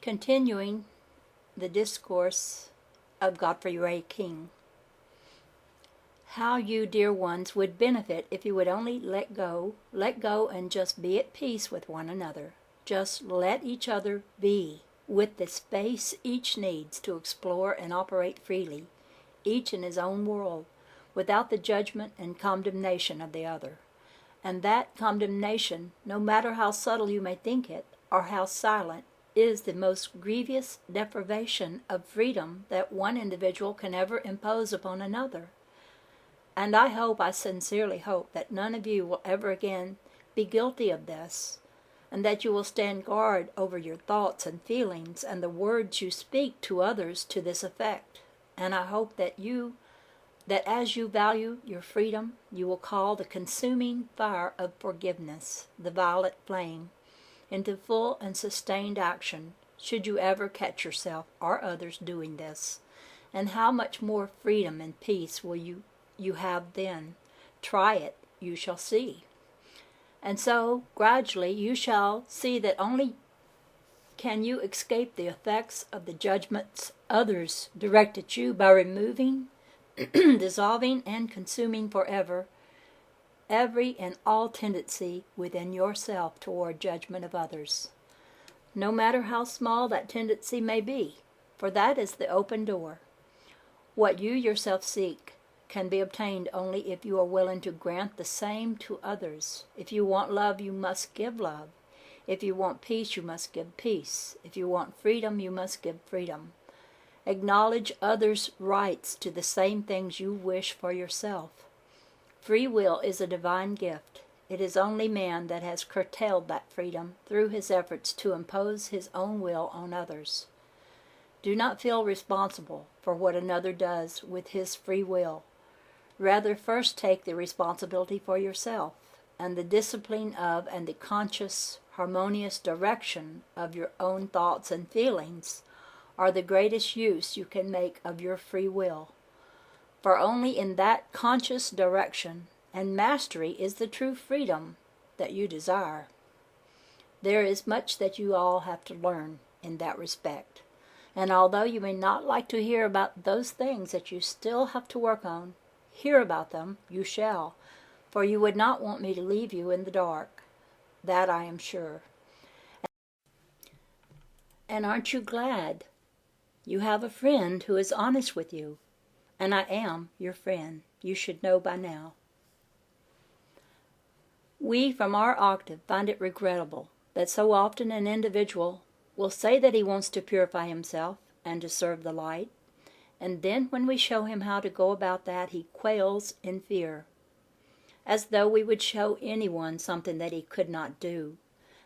Continuing the discourse of Godfrey Ray King. How you, dear ones, would benefit if you would only let go and just be at peace with one another. Just let each other be, with the space each needs to explore and operate freely, each in his own world, without the judgment and condemnation of the other. And that condemnation, no matter how subtle you may think it, or how silent, is the most grievous deprivation of freedom that one individual can ever impose upon another. And I sincerely hope, that none of you will ever again be guilty of this, and that you will stand guard over your thoughts and feelings and the words you speak to others to this effect. And I hope that as you value your freedom, you will call the consuming fire of forgiveness, the violet flame, into full and sustained action, should you ever catch yourself or others doing this. And how much more freedom and peace will you have then? Try it, you shall see. And so, gradually, you shall see that only can you escape the effects of the judgments others direct at you by removing, dissolving, and consuming forever every and all tendency within yourself toward judgment of others, no matter how small that tendency may be, for that is the open door. What you yourself seek can be obtained only if you are willing to grant the same to others. If you want love, you must give love. If you want peace, you must give peace. If you want freedom, you must give freedom. Acknowledge others' rights to the same things you wish for yourself. Free will is a divine gift. It is only man that has curtailed that freedom through his efforts to impose his own will on others. Do not feel responsible for what another does with his free will. Rather, first take the responsibility for yourself, and the discipline of and the conscious, harmonious direction of your own thoughts and feelings are the greatest use you can make of your free will. For only in that conscious direction and mastery is the true freedom that you desire. There is much that you all have to learn in that respect, and although you may not like to hear about those things that you still have to work on, hear about them you shall, for you would not want me to leave you in the dark. That I am sure. And aren't you glad you have a friend who is honest with you? And I am your friend, you should know by now. We from our octave find it regrettable that so often an individual will say that he wants to purify himself and to serve the light, and then when we show him how to go about that, he quails in fear, as though we would show anyone something that he could not do,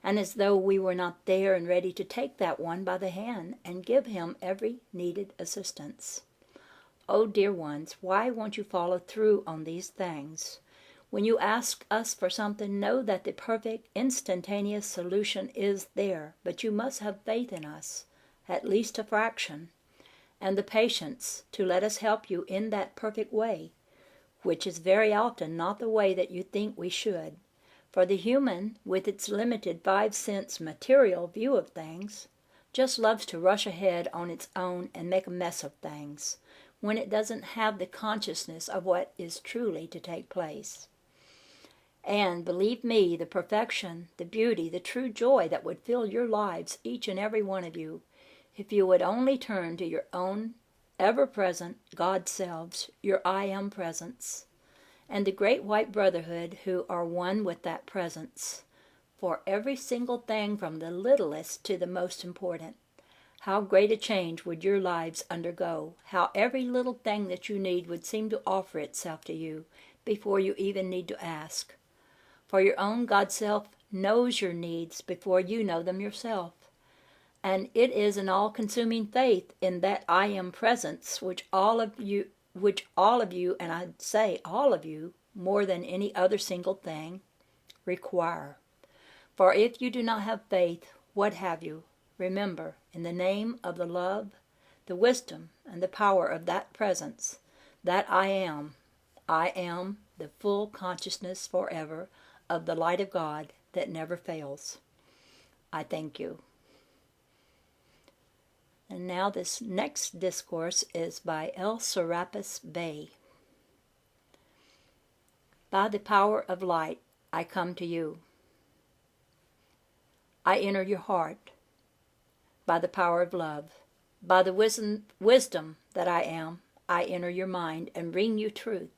and as though we were not there and ready to take that one by the hand and give him every needed assistance. Oh, dear ones, why won't you follow through on these things? When you ask us for something, know that the perfect, instantaneous solution is there, but you must have faith in us, at least a fraction, and the patience to let us help you in that perfect way, which is very often not the way that you think we should. For the human, with its limited 5-sense material view of things, just loves to rush ahead on its own and make a mess of things, when it doesn't have the consciousness of what is truly to take place. And believe me, the perfection, the beauty, the true joy that would fill your lives, each and every one of you, if you would only turn to your own ever-present God selves, your I Am presence, and the great white brotherhood who are one with that presence, for every single thing from the littlest to the most important. How great a change would your lives undergo, how every little thing that you need would seem to offer itself to you before you even need to ask. For your own God self knows your needs before you know them yourself. And it is an all-consuming faith in that I Am presence which all of you, and I'd say all of you, more than any other single thing, require. For if you do not have faith, what have you? Remember, in the name of the love, the wisdom, and the power of that presence, that I am the full consciousness forever of the light of God that never fails. I thank you. And now this next discourse is by Serapis Bey. By the power of light, I come to you. I enter your heart. By the power of love, by the wisdom that I am, I enter your mind and bring you truth,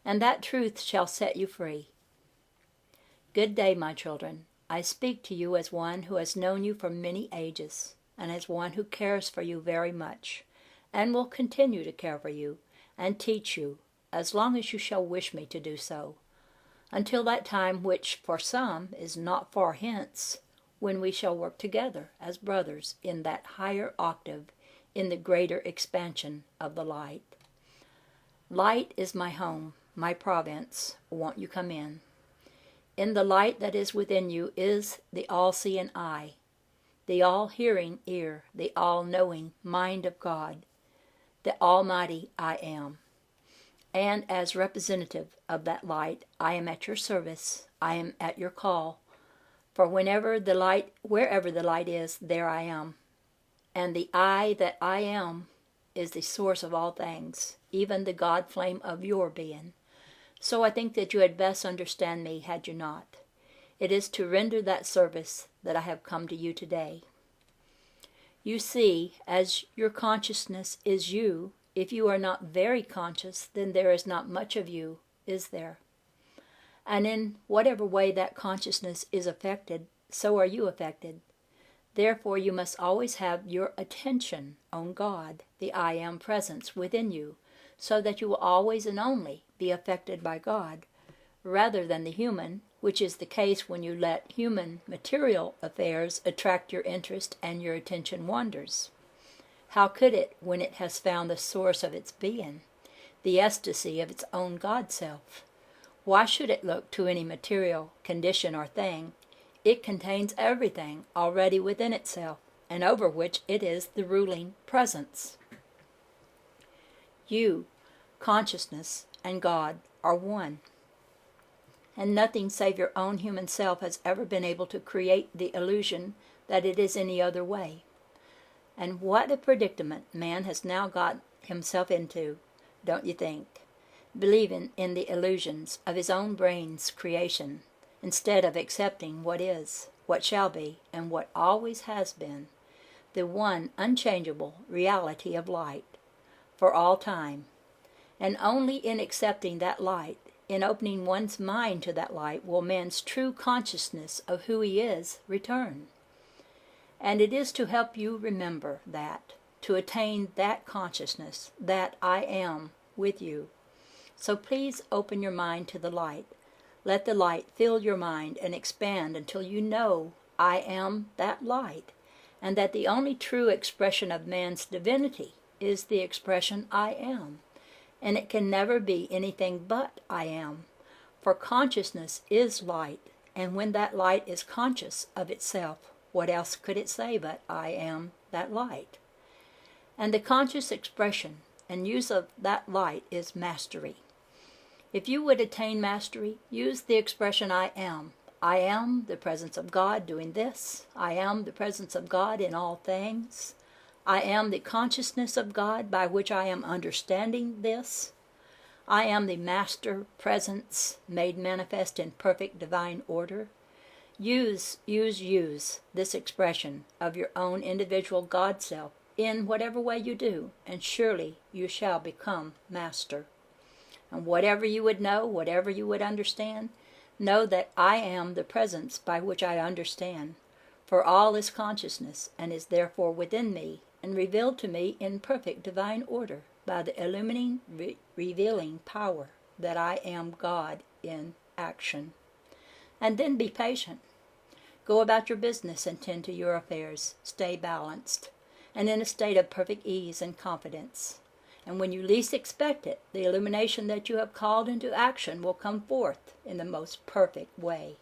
and that truth shall set you free. Good day, my children. I speak to you as one who has known you for many ages, and as one who cares for you very much, and will continue to care for you and teach you as long as you shall wish me to do so, until that time which for some is not far hence, when we shall work together as brothers in that higher octave, in the greater expansion of the light. Light is my home, my province. Won't you come in? In the light that is within you is the all-seeing eye, the all-hearing ear, the all-knowing mind of God, the almighty I am. And as representative of that light, I am at your service, I am at your call, for wherever the light is, there I am. And the I that I am is the source of all things, even the God flame of your being. So I think that you had best understand me had you not. It is to render that service that I have come to you today. You see, as your consciousness is you, if you are not very conscious, then there is not much of you, is there? And in whatever way that consciousness is affected, so are you affected. Therefore you must always have your attention on God, the I Am presence within you, so that you will always and only be affected by God, rather than the human, which is the case when you let human material affairs attract your interest and your attention wanders. How could it when it has found the source of its being, the ecstasy of its own God-self? Why should it look to any material condition or thing? It contains everything already within itself, and over which it is the ruling presence. You, consciousness, and God are one, and nothing save your own human self has ever been able to create the illusion that it is any other way. And what a predicament man has now got himself into, don't you think? Believing in the illusions of his own brain's creation, instead of accepting what is, what shall be, and what always has been, the one unchangeable reality of light, for all time. And only in accepting that light, in opening one's mind to that light, will man's true consciousness of who he is return. And it is to help you remember that, to attain that consciousness, that I am with you. So please open your mind to the light. Let the light fill your mind and expand until you know I am that light, and that the only true expression of man's divinity is the expression I am, and it can never be anything but I am, for consciousness is light, and when that light is conscious of itself, what else could it say but I am that light? And the conscious expression and use of that light is mastery. If you would attain mastery, use the expression I am. I am the presence of God doing this. I am the presence of God in all things. I am the consciousness of God by which I am understanding this. I am the master presence made manifest in perfect divine order. Use this expression of your own individual God self in whatever way you do, and surely you shall become master. And whatever you would know, whatever you would understand, know that I am the presence by which I understand, for all is consciousness, and is therefore within me, and revealed to me in perfect divine order, by the illumining, revealing power that I am God in action. And then be patient. Go about your business and tend to your affairs. Stay balanced, and in a state of perfect ease and confidence. And when you least expect it, the illumination that you have called into action will come forth in the most perfect way.